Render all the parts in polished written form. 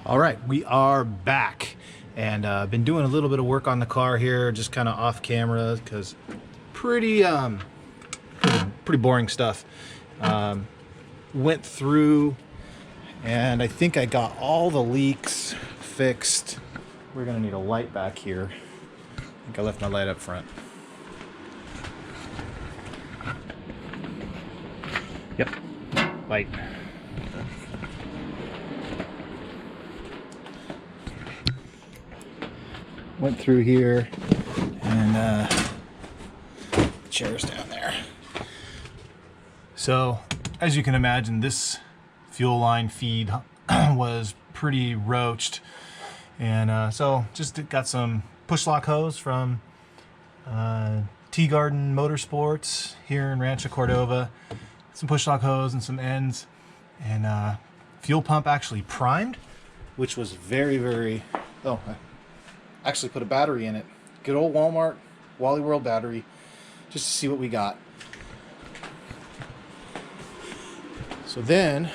All right, we are back, and been doing a little bit of work on the car here, just kind of off camera because pretty boring stuff. Went through, and I think I got all the leaks fixed. We're gonna need a light back here. I think I left my light up front. Yep, light. Went through here, and the chair's down there. So, as you can imagine, this fuel line feed was pretty roached, and so just got some push lock hose from T-Garden Motorsports here in Rancho Cordova. Some push lock hose and some ends, and fuel pump actually primed, which was very oh. Actually put a battery in it. Good old Walmart Wally World battery, just to see what we got. So then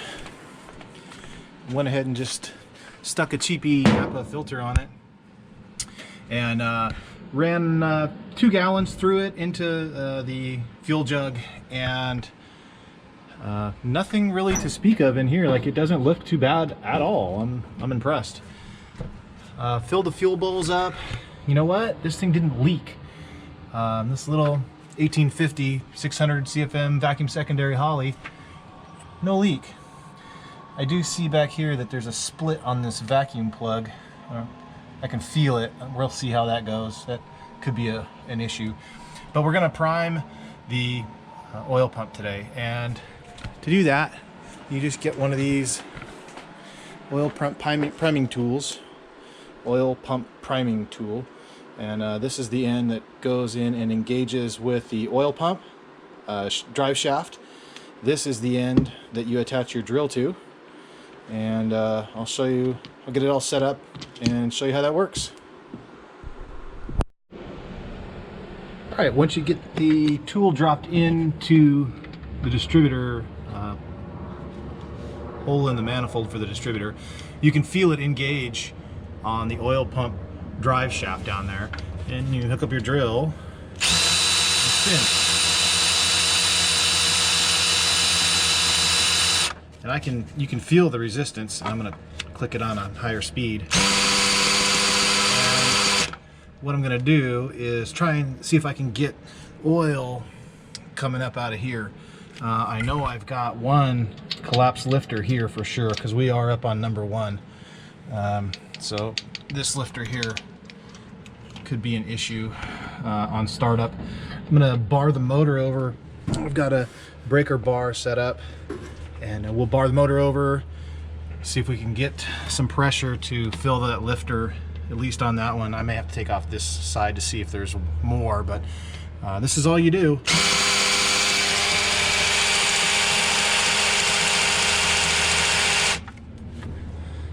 went ahead and just stuck a cheapy Napa filter on it, and ran 2 gallons through it into the fuel jug, and nothing really to speak of in here. Like, it doesn't look too bad at all. I'm impressed. Filled the fuel bowls up. You know what? This thing didn't leak. This little 1850 600 CFM vacuum secondary Holley, no leak. I do see back here that there's a split on this vacuum plug. I can feel it. We'll see how that goes. That could be an issue. But we're gonna prime the oil pump today, and to do that, you just get one of these oil pump priming tools. Oil pump priming tool, and this is the end that goes in and engages with the oil pump drive shaft. This is the end that you attach your drill to, and I'll show you. I'll get it all set up and show you how that works. All right, once you get the tool dropped into the distributor hole in the manifold for the distributor, you can feel it engage on the oil pump drive shaft down there, and you hook up your drill and spin. And you can feel the resistance. I'm gonna click it on a higher speed. And what I'm gonna do is try and see if I can get oil coming up out of here. I know I've got one collapsed lifter here for sure, because we are up on number 1. So this lifter here could be an issue on startup. I'm gonna bar the motor over. I've got a breaker bar set up, and we'll bar the motor over, see if we can get some pressure to fill that lifter, at least on that one. I may have to take off this side to see if there's more, but this is all you do.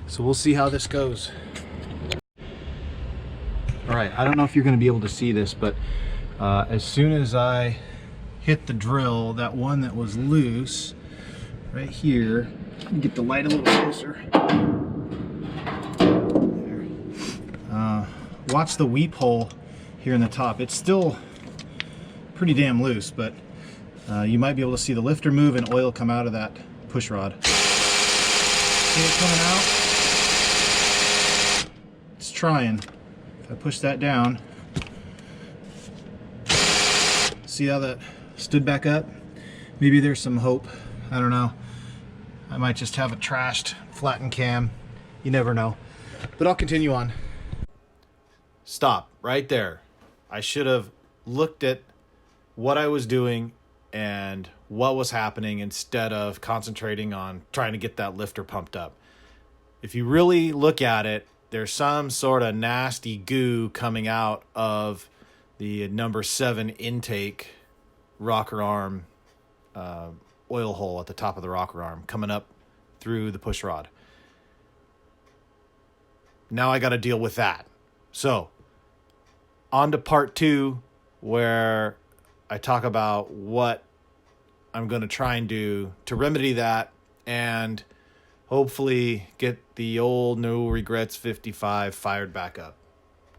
So we'll see how this goes. All right, I don't know if you're gonna be able to see this, but as soon as I hit the drill, that one that was loose right here, let me get the light a little closer. There. Watch the weep hole here in the top. It's still pretty damn loose, but you might be able to see the lifter move and oil come out of that push rod. See it coming out? It's trying. If I push that down, see how that stood back up? Maybe there's some hope. I don't know. I might just have a trashed flattened cam. You never know. But I'll continue on. Stop right there. I should have looked at what I was doing and what was happening instead of concentrating on trying to get that lifter pumped up. If you really look at it, there's some sort of nasty goo coming out of the number 7 intake rocker arm oil hole at the top of the rocker arm, coming up through the push rod. Now I got to deal with that. So on to part 2, where I talk about what I'm going to try and do to remedy that, and hopefully get the old No Regrets 55 fired back up.